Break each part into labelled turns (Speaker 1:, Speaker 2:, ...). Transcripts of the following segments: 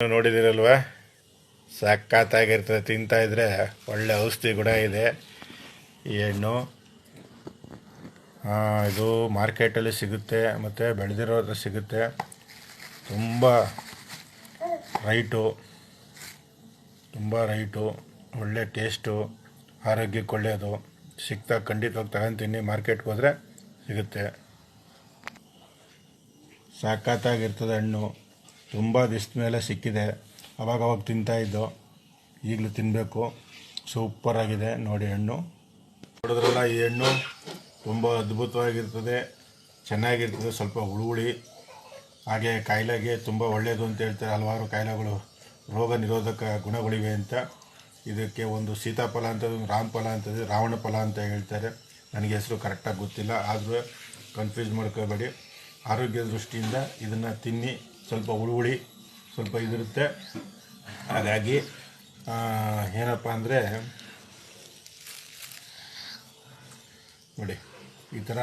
Speaker 1: ನೋಡಿದಿರಲ್ವಾ, ಸಖತ್ತಾಗಿರ್ತದೆ. ತಿಂತಾಯಿದ್ರೆ ಒಳ್ಳೆ ಔಷಧಿ ಗುಣ ಇದೆ ಈ ಹಣ್ಣು. ಇದು ಮಾರ್ಕೆಟಲ್ಲಿ ಸಿಗುತ್ತೆ ಮತ್ತು ಬೆಳೆದಿರೋದು ಸಿಗುತ್ತೆ. ತುಂಬ ರೈಟು, ಒಳ್ಳೆ ಟೇಸ್ಟು, ಆರೋಗ್ಯಕ್ಕೆ ಒಳ್ಳೆಯದು. ಸಿಕ್ತಾಗ ಖಂಡಿತವಾಗಿ ತಗೊಂತೀನಿ. ಮಾರ್ಕೆಟ್ಗೆ ಹೋದರೆ ಸಿಗುತ್ತೆ. ಸಖತ್ತಾಗಿರ್ತದೆ ಹಣ್ಣು. ತುಂಬ ದಿವಸದ ಮೇಲೆ ಸಿಕ್ಕಿದೆ. ಅವಾಗ ತಿಂತಾಯಿದ್ದು, ಈಗಲೂ ತಿನ್ನಬೇಕು. ಸೂಪರಾಗಿದೆ ನೋಡಿ ಹಣ್ಣು. ನೋಡಿದ್ರಲ್ಲ, ಈ ಹಣ್ಣು ತುಂಬ ಅದ್ಭುತವಾಗಿರ್ತದೆ, ಚೆನ್ನಾಗಿರ್ತದೆ. ಸ್ವಲ್ಪ ಹುಳಿ, ಹಾಗೆ ಕಾಯಿಲೆಗೆ ತುಂಬ ಒಳ್ಳೆಯದು ಅಂತ ಹೇಳ್ತಾರೆ. ಹಲವಾರು ಕಾಯಿಲೆಗಳು, ರೋಗ ನಿರೋಧಕ ಗುಣಗಳಿವೆ ಅಂತ. ಇದಕ್ಕೆ ಒಂದು ಸೀತಾಫಲ ಅಂತದ್ದು, ರಾಮಫಲ ಅಂತದ್ದು, ರಾವಣ ಫಲ ಅಂತ ಹೇಳ್ತಾರೆ. ನನಗೆ ಹೆಸರು ಕರೆಕ್ಟಾಗಿ ಗೊತ್ತಿಲ್ಲ, ಆದರೂ ಕನ್ಫ್ಯೂಸ್ ಮಾಡ್ಕೋಬೇಡಿ. ಆರೋಗ್ಯದ ದೃಷ್ಟಿಯಿಂದ ಇದನ್ನು ತಿನ್ನಿ. ಸ್ವಲ್ಪ ಹುಳಿ ಸ್ವಲ್ಪ ಇದಿರುತ್ತೆ. ಹಾಗಾಗಿ ಏನಪ್ಪ ಅಂದರೆ ನೋಡಿ, ಈ ಥರ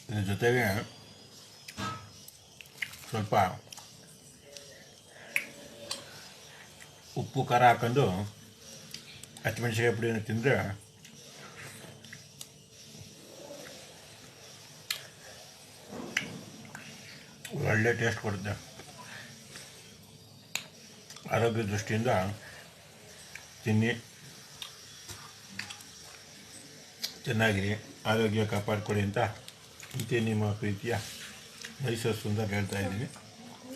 Speaker 1: ಇದ್ರ ಜೊತೆಗೆ ಸ್ವಲ್ಪ ಉಪ್ಪು ಖಾರ ಹಾಕೊಂಡು ಹಸಿಮೆಣಸಿಕಾಯಿ ಪುಡಿಯನ್ನು ತಿಂದರೆ ಒಳ್ಳೆ ಟೇಸ್ಟ್ ಕೊಡುತ್ತೆ. ಆರೋಗ್ಯ ದೃಷ್ಟಿಯಿಂದ ತಿನ್ನಿ, ಚೆನ್ನಾಗಿರಿ, ಆರೋಗ್ಯ ಕಾಪಾಡಿಕೊಡಿ ಅಂತ ಇಂತೆ ನಿಮ್ಮ ಪ್ರೀತಿಯ ಮೈಸೂರು ಸುಂದರ್ ಹೇಳ್ತಾ ಇದ್ದೀನಿ.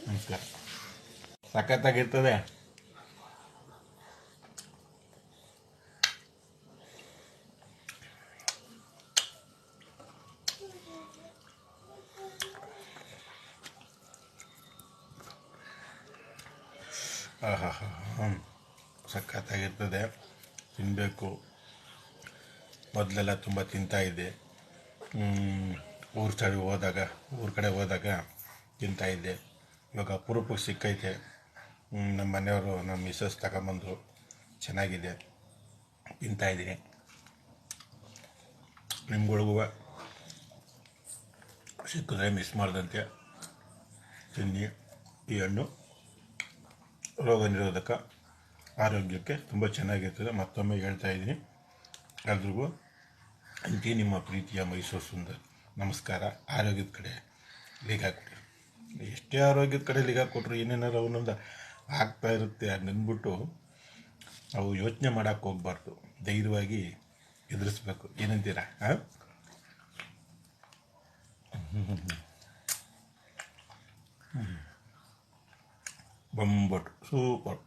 Speaker 1: ನಮಸ್ಕಾರ. ಸಖತ್ತಾಗಿರ್ತದೆ. ಸಖತ್ತಾಗಿರ್ತದೆ, ತಿನ್ನಬೇಕು. ಮೊದಲೆಲ್ಲ ತುಂಬ ತಿಂತಾಯಿದ್ದೆ. ಊರ ಕಡೆ ಹೋದಾಗ ತಿಂತಾಯಿದ್ದೆ. ಇವಾಗ ಅಪರೂಪಕ್ಕೆ ಸಿಕ್ಕೈತೆ. ನಮ್ಮ ಮನೆಯವರು, ನಮ್ಮ ಮಿಸ್ಸಸ್ ತಗೊಂಬಂದರು. ಚೆನ್ನಾಗಿದೆ, ತಿಂತಾಯಿದ್ದೀನಿ. ನಿಮ್ಗಳಿಗೂ ಸಿಕ್ಕಿದ್ರೆ ಮಿಸ್ ಮಾಡ್ದಂತೆ ತಿನ್ನಿ. ಈ ಹಣ್ಣು ರೋಗ ನಿರೋಧಕ, ಆರೋಗ್ಯಕ್ಕೆ ತುಂಬ ಚೆನ್ನಾಗಿರ್ತದೆ. ಮತ್ತೊಮ್ಮೆ ಹೇಳ್ತಾ ಇದ್ದೀನಿ. ಎಲ್ರಿಗೂ ಅಂತೆ ನಿಮ್ಮ ಪ್ರೀತಿಯ ಮೈಸೂರು ಸುಂದರ್. ನಮಸ್ಕಾರ. ಆರೋಗ್ಯದ ಕಡೆ ಲೀಗ ಕೊಡಿ. ಎಷ್ಟೇ ಆರೋಗ್ಯದ ಕಡೆ ಲೀಗ ಕೊಟ್ಟರು ಏನೇನಾರು ಅವನೊಂದು ಆಗ್ತಾ ಇರುತ್ತೆ. ಅಂದ್ಬಿಟ್ಟು ಅವು ಯೋಚನೆ ಮಾಡೋಕ್ಕೆ ಹೋಗ್ಬಾರ್ದು. ಧೈರ್ಯವಾಗಿ ಎದುರಿಸ್ಬೇಕು. ಏನಂತೀರಾ? ಬಂಬಟ್ಟು ಸೂಪರ್.